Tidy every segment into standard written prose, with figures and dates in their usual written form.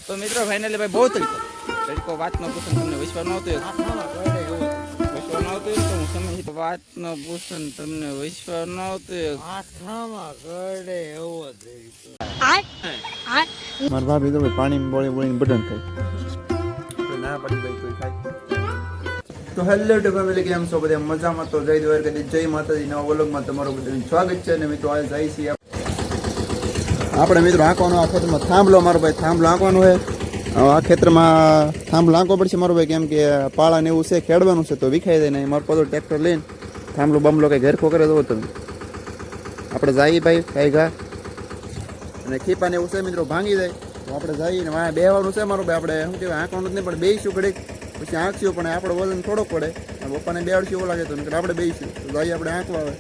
તો મિત્રો ફાઇનલી ભાઈ બહુ તરીકો વાતનો પૂછન તમને વિશ્વાસ ન આવતો વિશ્વાસ ન આવતો તો હું સમય વાતનો પૂછન તમને વિશ્વાસ ન આવતો મારા ભાભી તો પાણી બોળી બોળીને બટન ખાય ના પડી ભાઈ કોઈ ખાય. તો હેલો ટુ ફેમિલી, કેમ છો બધા મજામાં? તો જય દ્વારકાધીશ, જય માતાજી. નવા વ્લોગમાં તમારું બધાનું સ્વાગત છે. અને મિત્રો આજે જાય છીએ આપણે મિત્રો આંકવાનો આ ખેતરમાં થાંભલો, મારો ભાઈ થાંભલો આંકવાનો છે. આ ખેતરમાં થાંભલો આંકવો પડશે મારો ભાઈ, કેમ કે પાળા ને એવું છે, ખેડવાનું છે તો વિખાઈ જાય ને. મારો પોતો ટ્રેક્ટર લઈને થાંભલો બમલો કંઈ ઘેરખો કરે તો તમે આપણે જઈએ ભાઈ કાંઈ ઘા અને ખીપાને એવું છે મિત્રો ભાંગી જાય તો આપણે જઈને વાંહે બેહવાનું છે મારો ભાઈ. આપણે શું કહેવાય આંકવાનું જ નહીં પણ બેસીશું ઘડીક, પછી આંકશું પણ આપણે વજન થોડોક પડે. પપ્પાને બેહાડશું એવું લાગે તો આપણે બેસીશું તો જઈએ આપણે આંકવા આવે.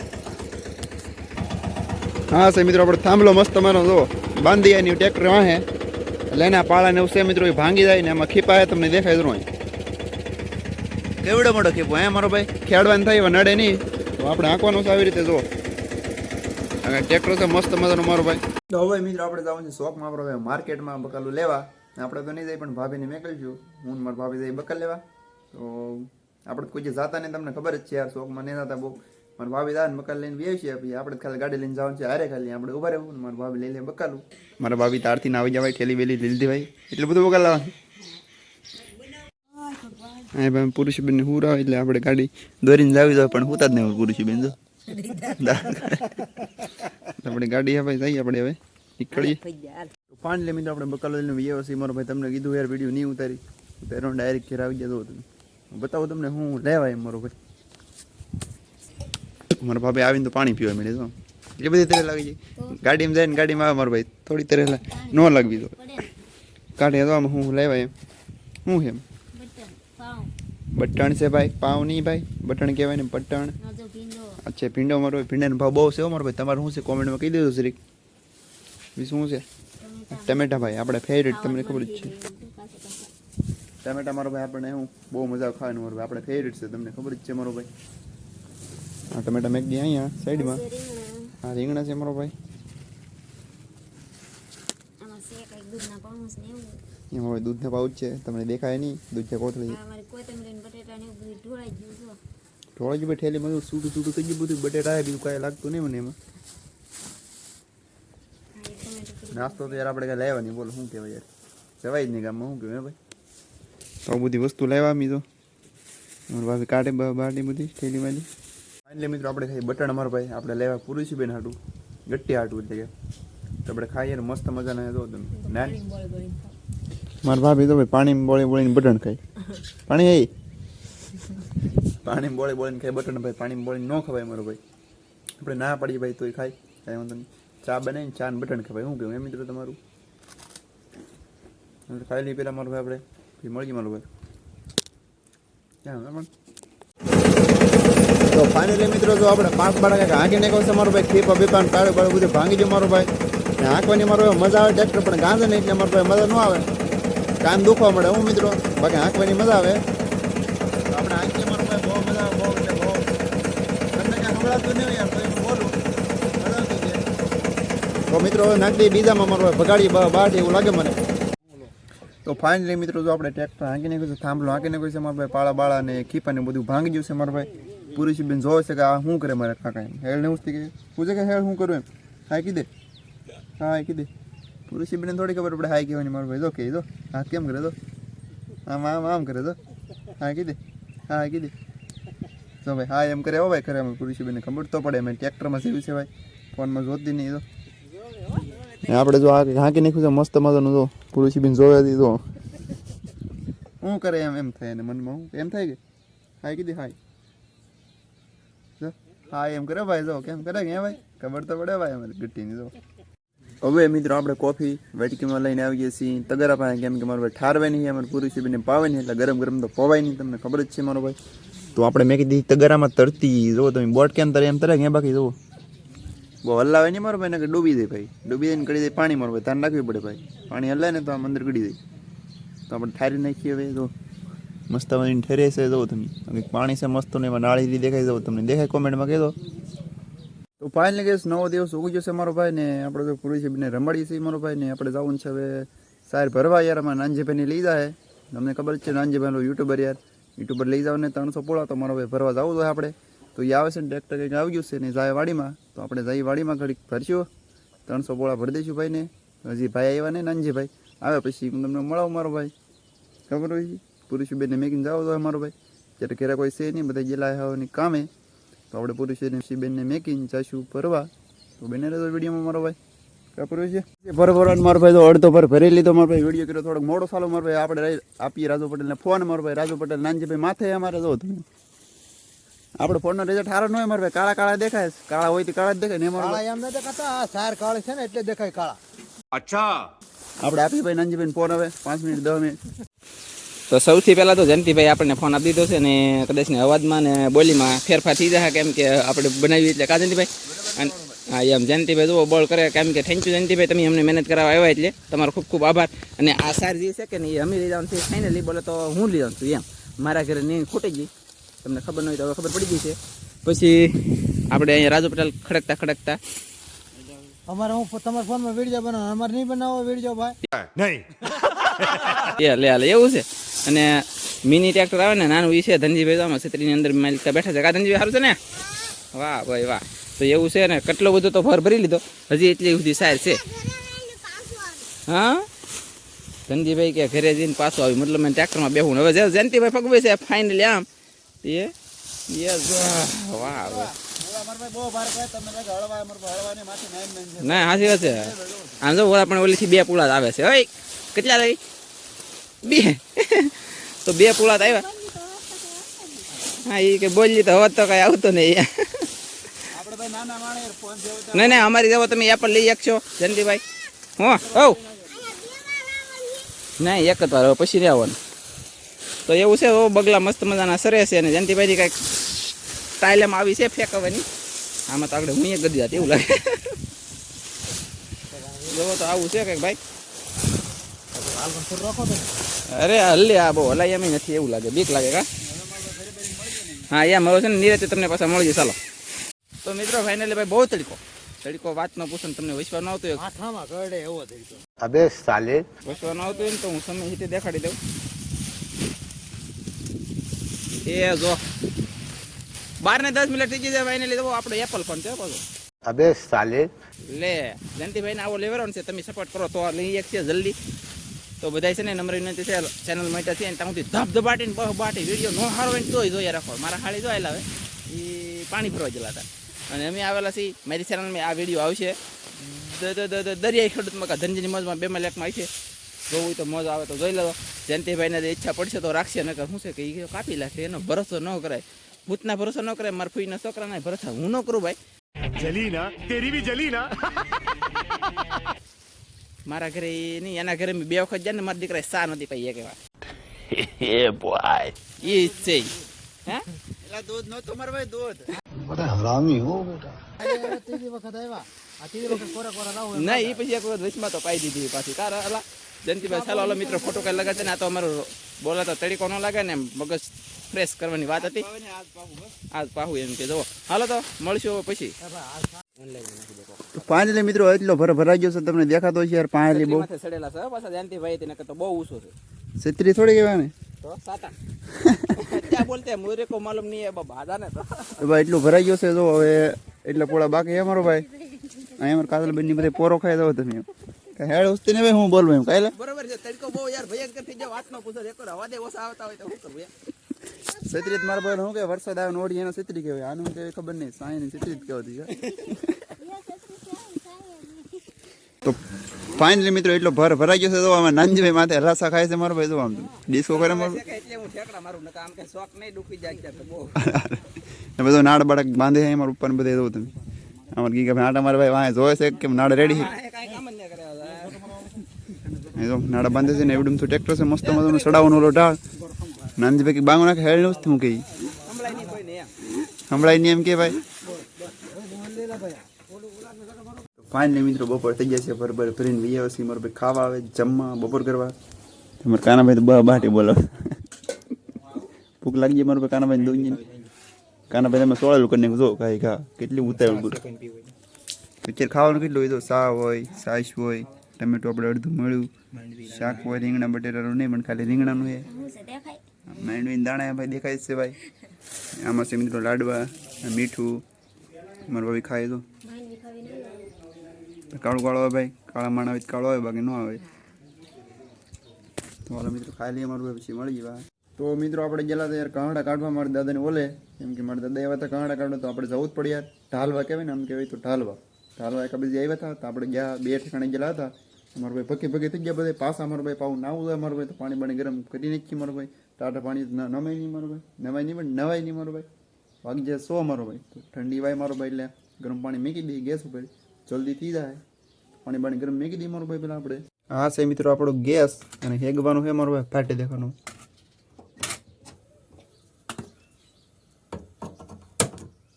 હા છે મિત્રો, આપણે થાંભલો મસ્ત તમારો જો બાંધી એની ટ્રેક્ટર વાહે એટલે એના પાળા ને એવું છે મિત્રો, એ ભાંગી જાય ને એમાં ખીપા તમને દેખાય જ નહીં. કેવડો મોટો ખીપો હે મારો ભાઈ, ખેડવાનું થાય એવા નડે નહીં તો આપણે આંકવાનું છે આવી રીતે જો. ટ્રેક્ટર છે મસ્ત મજાનો મારો ભાઈ. તો હવે મિત્રો આપણે જવાનું છે શોખમાં આપણો ભાઈ માર્કેટમાં બકાલું લેવા. આપણે તો નહીં જાય પણ ભાભીને મેકલશું, હું મારા ભાભી જાય બકલ લેવા. તો આપણે કોઈ જે જાતા ને તમને ખબર જ છે યાર, શોખમાં નહીં જતા બહુ. મારા ભાભી દાન બકાલ લઈને બે છીએ, પછી આપણે ખાલી ગાડી લઈને જવાનું છે હારે, ખાલી આપણે ઉભા રહેવું ને મારા ભાભી લઈ લે બકાલું. મારા ભાભી તારથી ના આવી જવાય, ઠેલી વેલી લીધી ભાઈ, એટલે બધું બકાલ લાવવાનું. હા ભાઈ પુરુષબેન ને હું આવે એટલે આપણે ગાડી દોરીને લાવી દો, પણ હુતા જ નહીં પુરુષબેન જો આપણે ગાડી હવે જઈએ આપણે હવે નીકળીએ. પાંચ લે મિત્રો આપણે બકાલો લઈને વ્યવસ્થિત મારો ભાઈ તમને કીધું યાર વિડીયો નહીં ઉતારી પેરો ડાયરેક્ટ ઘેર આવી જતો તમે બતાવો તમને હું લેવાય એમ મારો ભાઈ. મારા ભાભી આવીને તો પાણી પીવા મળે તો એ બધી તરે લાગી જાય. ગાડીમાં જાય ને ગાડીમાં આવે મારો ભાઈ થોડી તરેલા ન લાગવી તો કાઢે તો આમાં હું લેવાય એમ શું છે એમ બટણ છે ભાઈ, પાવ નહીં ભાઈ, બટણ કહેવાય ને બટણ. અચ્છા ભીંડો મારો ભીંડાનો ભાવ બહુ છે મારો ભાઈ, તમારે શું છે કોમેન્ટમાં કહી દેજો શ્રી. શું છે ટમેટા ભાઈ આપણે ફેવરેટ, તમને ખબર જ છે ટમેટા મારો ભાઈ આપણને હું બહુ મજા ખાવાનું મારો ભાઈ, આપણે ફેવરેટ છે તમને ખબર જ છે મારો ભાઈ. હા ટમેટા મેક દે અહીંયા સાઈડમાં. હા રીંગણા છે મારો ભાઈ, એમાં હવે દૂધના પાઉચ છે, તમને દેખાય નહીં દૂધ કોથળી ઢોળાઈ ગયું ઠેલી માં છૂટું છૂટું થઈ ગયું બધું, બટેટા બીજું કાંઈ લાગતું નહીં મને એમાં. નાસ્તો તો યાર આપણે કાંઈ લેવા નહીં, બોલો શું કહેવાય યાર, જવાય જ નહીં ગામમાં શું કહેવાય ભાઈ. તો બધી વસ્તુ લેવા મી તો મારા ભાભી કાઢે બાટી બધી ઠેલી માંથી. એટલે મિત્રો આપણે ખાઈ બટાણા મારો ભાઈ આપણે લેવા પૂરું છે બેન હાટું, ગટ્ટી હાટું એટલે કે તો આપણે ખાઈએ ને મસ્ત મજાના જો તમે ના. મારા ભાભી તો ભાઈ પાણી બોળી બોળીને બટન ખાય, પાણી એ પાણી બોળી બોળીને ખાય બટન ભાઈ, પાણી બોળીને ન ખવાય મારો ભાઈ. આપણે ના પડીએ ભાઈ તોય ખાય, કાંઈ વાંધો નહીં. ચા બનાવીને ચા ને બટન ખવાય શું કહેવું એ મિત્રો તમારું. આપણે ખાઈ લઈએ પહેલાં મારો ભાઈ, આપણે પછી મળી મારો ભાઈ ક્યાં. તો ફાઇનલી મિત્રો જો આપણે પાંચ બાળક કંઈક હાંકી નાખ્યો છે મારો ભાઈ, ખીપા બીપા તાળે બાળે બધું ભાંગી ગયું મારો ભાઈ. ને હાંકવાની મારો મજા આવે ટ્રેક્ટર પણ ગાંધે નહીં એટલે મારો ભાઈ મજા ન આવે, કાન દુખવા મળે હું મિત્રો, બાકી હાંકવાની મજા આવે. તો આપણે હાંકીએ મારો ભાઈ બહુ મજા આવે, બહુ એટલે બહુ તમને ક્યાં સંભળાતું નહીં યાર તો એમ બોલું સંભળાતું છે. તો મિત્રો હવે નાખી દઈએ બીજામાં મારો ભાઈ ભગાડી બાટ એવું લાગે મને. તો ફાઇનલી મિત્રો જો આપણે ટ્રેક્ટર હાંકી નાખ્યું છે, થાંભલો હાંકી નાખ્યું છે મારા ભાઈ, પાળા બાળા ને ખીપાને બધું ભાંગી ગયું છે મારા ભાઈ. પુરુષ બેન જોવે છે કે આ શું કરે મારે કાકા એમ હેળ ને ઉસતી કે પૂછે કે હેળ શું કરું એમ હા કીધે, હા કીધે. પુરુષ બેન થોડી ખબર પડે હાઈ કહેવાની મારો ભાઈ, જો કે જો હા કેમ કરે તો આમ આમ આમ કરે તો હા કીધે, હા કીધે જો ભાઈ હા એમ કરે હો ભાઈ ખરે. અમે પુરુષ બેનને ખબર તો પડે, અમે ટ્રેક્ટરમાં જેવી છે ભાઈ, ફોનમાં જોતી નહીં. તો આપણે જો આ હાંકી નાખ્યું છે મસ્ત મજાનું, જો પુરુષ બેન જોવે તો શું કરે એમ એમ થાય એને મનમાં શું એમ થાય કે હાઈ કીધી હાઈ હા એમ કરે ભાઈ, જો કેમ કરે કે ભાઈ ખબર તો પડે ભાઈ અમારે ગટ્ટીની. જો હવે મિત્રો આપણે કોફી વેટકીમાં લઈને આવીએ છીએ તગરા પાસે, કેમ કે મારો ભાઈ ઠારવે નહીં, અમારે પૂરી સીબીને પાવે નહીં એટલે ગરમ ગરમ તો પવાય નહીં, તમને ખબર જ છે મારો ભાઈ. તો આપણે મેં કીધી તગરામાં તરતી જો તમે બોટ કેમ તરે એમ તરે કે બાકી જુઓ બહુ હલાવે નહીં મારો ભાઈ ને કે ડૂબી જાય ભાઈ, ડૂબી જાય ને કરી દે પાણી મારો ભાઈ, ધ્યાન રાખવી પડે ભાઈ, પાણી હલાય ને તો આમ અંદર ગળી જાય. તો આપણે ઠારી નાખીએ હવે જો મસ્ત બનીને ઠરે છે જો તમે, પાણી છે મસ્ત ને એમાં નાળી દેખાઈ જાવ તમને, દેખાય કોમેન્ટમાં કહી દો. તો ફાઇનલી ગેસ નવો દિવસ ઉગી જશે મારો ભાઈ ને આપણે તો પૂરી છે રમાડીએ છીએ મારો ભાઈ ને આપણે જવાનું છે હવે સાહેબ ભરવા યાર અમારે નાનજીભાઈને લઈ જાય તમને ખબર જ છે નાનજીભાઈ યુટ્યુબર યાર યુટ્યુબર લઈ જાવ ને 300 પોળા તો મારો ભાઈ ભરવા જવું જોઈએ આપણે તો એ આવે છે ને ટ્રેક્ટર કંઈક આવી ગયું છે ને જાય વાડીમાં તો આપણે જઈ વાડીમાં ઘડીક ભરશું 300 પોળા ભરી દઈશું ભાઈને હજી ભાઈ આવ્યા નહીં નાનજીભાઈ આવે પછી હું તમને મળાવું મારો ભાઈ ખબર હોય પુરુષબેનને મેકીને જાવ તો મારો ભાઈ જ્યારે ઘરે કોઈ છે નહીં બધા ગયેલા હોવાની કામે તો આપણે પુરુષબેનને મેકીને જઈશું ભરવા તો બને રહેતો વિડીયોમાં મારો ભાઈ ખબર છે ભરવાનું મારો ભાઈ તો અડધો ભર ભરી લીધો મારો ભાઈ વિડીયો કર્યો થોડોક મોડો ચાલો મારો ભાઈ આપણે આપીએ રાજુ પટેલને ફોન મારો ભાઈ રાજુ પટેલ નાનજીભાઈ માથે અમારે જો તમે આપણે ફોનનો રિઝલ્ટ સારો ન હોય મારો ભાઈ કાળા કાળા દેખાય કાળા હોય તો કાળા જ દેખાય ને મારો કાળા એમ ન દેખાતા સાર કાળી છે ને એટલે દેખાય કાળા. अच्छा આપણે આપીએ ભાઈ નાનજીભાઈને ફોન હવે 5 મિનિટ 10 મિનિટ તો સૌથી પહેલાં તો જયંતિભાઈ આપણને ફોન આપી દીધો છે ને કદાચ ને અવાજમાં ને બોલીમાં ફેરફાર થઈ જાય કેમ કે આપણે બનાવી એટલે કા જયંતિભાઈ અને હા એમ જયંતિભાઈ જુઓ બોલ કરે કેમ કે થેન્ક યુ જયંતિભાઈ તમે અમને મહેનત કરાવવા આવ્યા એટલે તમારો ખૂબ ખૂબ આભાર અને આ સાર જે છે કે ને એ અમે લઈ જવાનું છે ફાઇનલી બોલે તો હું લઈ જાઉં છું એમ મારા ઘરે નહીં ખૂટી ગઈ તમને ખબર ન હોય તો હવે ખબર પડી ગઈ છે પછી આપણે અહીંયા રાજુ પટેલ ખડકતા અમારે હું તમારા ફોનમાં વિડીયો બનાવો અમારે નહીં બનાવો વિડીયો ભાઈ नहीं લે એવું છે અને મિની ટ્રેક્ટર આવે ને નાનું એ છે ધનજીભાઈ તો આમાં છત્રીની અંદર માલિકા બેઠા છે કા ધનજીભાઈ સારું છે ને વાહ ભાઈ વાહ તો એવું છે ને કેટલો બધો તો ભર ભરી લીધો હજી એટલી સુધી સાર છે હા ધનજીભાઈ કે ઘરે જઈને પાછું આવી મતલબ મેં ટ્રેક્ટરમાં બેહું હવે જયંતિભાઈ ફગવે છે ફાઇનલી આમ એ વાહ ના હાજી વાત છે આમ જો પણ ઓલીથી 2 પુળા જ આવે છે ઓય કેટલા લઈ 2 તો 2 પુળા જ આવ્યા હા એ કે બોલી તો હોત તો કઈ આવતો નહીં નહીં અમારી જેવો તમે એપલ લઈ શકશો જયંતિભાઈ હો નહીં એક જ વાર હવે પછી રહેવાનું તો એવું છે બગલા મસ્ત મજાના સરે છે અને જયંતિભાઈની કાંઈક સ્ટાઇલ એમ આવી છે ફેંકવાની આમાં તો આગળ હું ગદી હતી એવું લાગે જોવો તો આવું છે કંઈક ભાઈ અરે હલ્લે આ બહુ હલાઈ એમ નથી એવું લાગે બીક લાગે કા હા એમ હવે છે ને નિરાતે તમને પાછા મળી જાય ચાલો તો મિત્રો ફાઇનલી ભાઈ બહુ તડકો વાત ન પૂછો તમને વિશ્વાસ ન આવતો હોય આઠામાં કરડે એવો થઈ ગયો. अबे साले વિશ્વાસ ન આવતો હોય ને તો હું સમય રીતે દેખાડી દઉં એ જો 12 ને 10 મિનિટ થઈ ગઈ છે ફાઇનલી તો આપણો એપલ ફોન છે પાછો अबे साले લે જયંતિભાઈ ને આવો લેવાનો છે તમે સપોર્ટ કરો તો લઈ એક છે જલ્દી તો બધાય છે ને નમ્ર વિનંતી છે ચેનલ માટે છે ને ત્યાંથી ધબધબાટીને બહબાટી વિડીયો નો હારો હોય તોય જોઈએ રાખો મારા હાળી જો આવેલા હવે એ પાણી ભરવા ગયેલા હતા અને અમે આવેલા છીએ મારી ચેનલમાં આ વિડીયો આવશે દરિયાઈ ખેડૂતમાં ધનજીની મોજમાં 2 માં લેખમાં આવશે જોવું તો મોજ આવે તો જોઈ લો જયંતિભાઈને ઈચ્છા પડશે તો રાખશે નકર શું છે કે એ કાપી નાખે એનો ભરોસો ન કરાય ભૂતના ભરોસો ન કરાય મારા ફૂઈના છોકરાના ભરોસો હું ન કરું ભાઈ जली ना तेरी भी जली ना મારા ઘરે નહીં એના ઘરે 2 વખત જાય ને મારા દીકરા સા નથી પાઈ એક વાર ये बॉय એ જ છે હે એલા દૂધ નતો મારો ભાઈ દૂધ बड़ा हरामी हो बेटा ત્રીજી વખત આવ્યા આ ત્રીજી વખત કોરા રાવ ના એ પછી એક વખત વચમાં તો પાઈ દીધી પાછી તારા અલા જયંતિભાઈ ચાલો અલા મિત્રો ફોટો કઈ લગાડશે ને આ તો અમારો બોલા તો તડીકો ન લાગે ને મગજ ફ્રેશ કરવાની વાત હતી આજ પાહુ એમ કે જો હાલો તો મળશું પછી તો ફાઇનલી મિત્રો એટલો ભરાઈ ગયો છે તમને દેખાતો છે યાર ફાઇનલી બહુ માથે ચડેલા છે પાછા જયંતિભાઈ તેને તો બહુ ઊંચો છે છત્રી થોડી કહેવાય ને તો સાતા ક્યાં બોલતે મુરે કો માલુમ નહીં હે બાબા આદા ને તો તો ભાઈ એટલું ભરાઈ ગયો છે જો હવે એટલે પોળા બાકી છે મારો ભાઈ અહીંયા મારા કાજલબેનની બધે પોરો ખાઈ દો તમે કઈ હેડ ઉસ્તી ને ભાઈ હું બોલવું એમ કાલે બરોબર છે તડકો બહુ યાર ભયંકર થઈ જાય વાત ન પૂછો એક હવા દે ઓછા આવતા હોય તો શું કરવું યાર છત્રી મારા ભાઈ શું કે વરસાદ આવે ને ઓડી એનો છત્રી કહેવાય આનું કહેવાય ખબર નહીં સાયની છત્રી જ કહેવાતી છે તો ફાઇનલી મિત્રો એટલો ભરાઈ ગયો છે તો આમાં નાનજીભાઈ માથે રસા ખાય છે મારો ભાઈ જો આમ ડિસ્કો કરે મારો એટલે હું ઠેકડા મારું નકા આમ કે શોખ નહીં દુખી જાય ત્યારે બહુ ને બધો નાડ બાળક બાંધે છે મારા ઉપર બધે દઉં તમે અમારે ગીગા ભાઈ આટા મારા ભાઈ વાંહે જોવે છે કે નાડ રેડી છે કાંઈ કામ જ ન કરે એ જો નાડા બાંધે છે ને એવડું તો ટ્રેક્ટર છે મસ્ત મજાનું ચડાવવાનો ઓલો ઢાળ નાનજીભાઈ કે બાંગો નાખે હેડ નહોતું હું કહી સંભળાય નહીં કોઈ ને એમ હમણાં નહીં એમ કે ભાઈ ફાઇનલી મિત્રો બપોર થઈ ગયા છે બરાબર ફરીને વી આવે છે મારો ભાઈ ખાવા આવે જમવા બપોર કરવા તમારે કાનાભાઈ તો બાટી બોલો ભૂખ લાગી જાય મારો ભાઈ કાનાભાઈ દઉં કાનાભાઈ તમે સોળેલું કરીને જો કાંઈ ખા કેટલી ઉતાવળ પૂરું અત્યારે ખાવાનું કેટલું હોય તો સા હોય સાસ હોય ટમેટું આપણે અડધું મળ્યું, શાક હોય રીંગણા બટેટાનું નહીં પણ ખાલી રીંગણાનું છે. માંડવીના દાણા ભાઈ દેખાય જ છે ભાઈ. આમાં છે મિત્રો લાડવા, મીઠું મારા ભાભી ખાય તો કાળું કાળો હોય ભાઈ, કાળા માણા હોય કાળો હોય બાકી ન આવે. તો હાલો મિત્રો ખાઈ લઈએ મારું ભાઈ, પછી મળી જવા. તો મિત્રો આપણે ગયેલા હતા યાર કાંડા કાઢવા મારા દાદાને ઓલે, કેમ કે મારા દાદા આવ્યા હતા કાંડા કાઢવા, તો આપણે જવું જ પડે યાર. ઢાલવા કહેવાય ને, આમ કહેવાય તો ઢાલવા એક બીજી આવ્યા હતા. તો આપણે ગયા 2 ઠેકાણે ગયેલા હતા. મારા ભાઈ પકી પકી થઈ ગયા બધા પાછા. મારા ભાઈ પાવું નાવું હોય મારા ભાઈ, તો પાણી બાણી ગરમ કરી નાખી મારો ભાઈ. ટાટા પાણી નવાય નહીં મારો ભાઈ, નવાય નહીં પણ નવાય નહીં મારો ભાઈ. વાગી જાય 100 મારો ભાઈ. તો ઠંડી વાય મારો ભાઈ, એટલે ગરમ પાણી મૂકી દઈએ ગેસ ઉપર, જલ્દી થઈ જાય. પાણી બાણી ગરમ મૂકી દઈએ મારો ભાઈ પેલા આપણે. હા છે મિત્રો આપણો ગેસ, અને હેગવાનું છે મારો ભાઈ, ફાટી દેખાનું.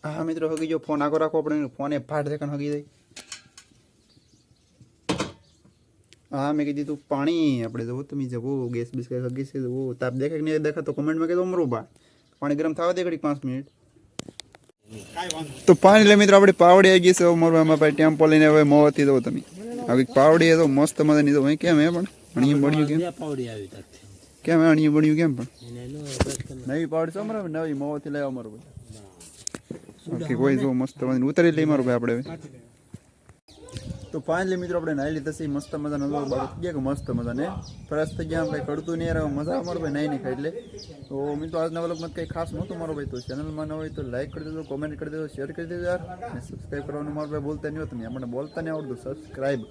હા મિત્રો હગી જો ફોન આગળ રાખવો આપણે, ફોને ફાટ દેખાનું હગી જાય. હા મેં કીધું તું પાણી આપણે જવું, તમે જવું ગેસ બીસ કઈ હગી છે જવું. તાપ દેખાય કે નહીં દેખાતો કોમેન્ટમાં કહેતો મરું બા. પાણી ગરમ થવા દે ઘડી 5 મિનિટ. તો પાણી લે મિત્રો આપણે પાવડી આવી ગઈ છે મારું. એમાં ભાઈ ટેમ્પો લઈને હવે મોવાથી જવો તમે. આવી પાવડી તો મસ્ત મજાની તો કેમ હે પણ અણીયું બન્યું કેમ કેમ હે અણીયું બન્યું કેમ પણ નવી પાવડી છે અમારે, નવી મોવાથી લેવા અમારું ભાઈ. ઓકે કોઈ જો મસ્ત મજાની ઉતારી લઈ મારું ભાઈ આપણે. તો ફાઇનલી મિત્રો આપણે નાઈ લીધા છે મસ્ત મજાનો લોક બાળક ગયા કે મસ્ત મજાને ફ્રેશ થઈ ગયા. કંઈ કડતું નહીં આવે મજા અમારો ભાઈ નાઈ નહીં ખાઈ એટલે. તો મિત્રો આજના વ્લોગમાં કંઈ ખાસ નહોતું મારો ભાઈ. તો ચેનલમાં ન હોય તો લાઈક કરી દેજો, કોમેન્ટ કરી દેજો, શેર કરી દેજો યાર. અને સબસ્ક્રાઈબ કરવાનું મારો ભાઈ બોલતા નહીં હોય. તમે આપણને બોલતા નહીં આવડતું, સબસ્ક્રાઈબ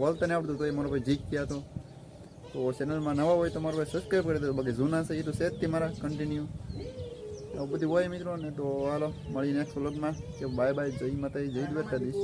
બોલતા નહીં આવડતું તો એ મારો ભાઈ જીત ગયા. તો ચેનલમાં નવા હોય તો મારો ભાઈ સબસ્ક્રાઈબ કરી દેજો. બાકી જૂના છે એ તો છે જ તે મારા કન્ટિન્યુ આવું બધું હોય મિત્રો ને. તો હાલો મળી નેક્સ્ટ વ્લોગમાં. કે બાય બાય, જય માતાજી, જય દ્વારકાધીશ.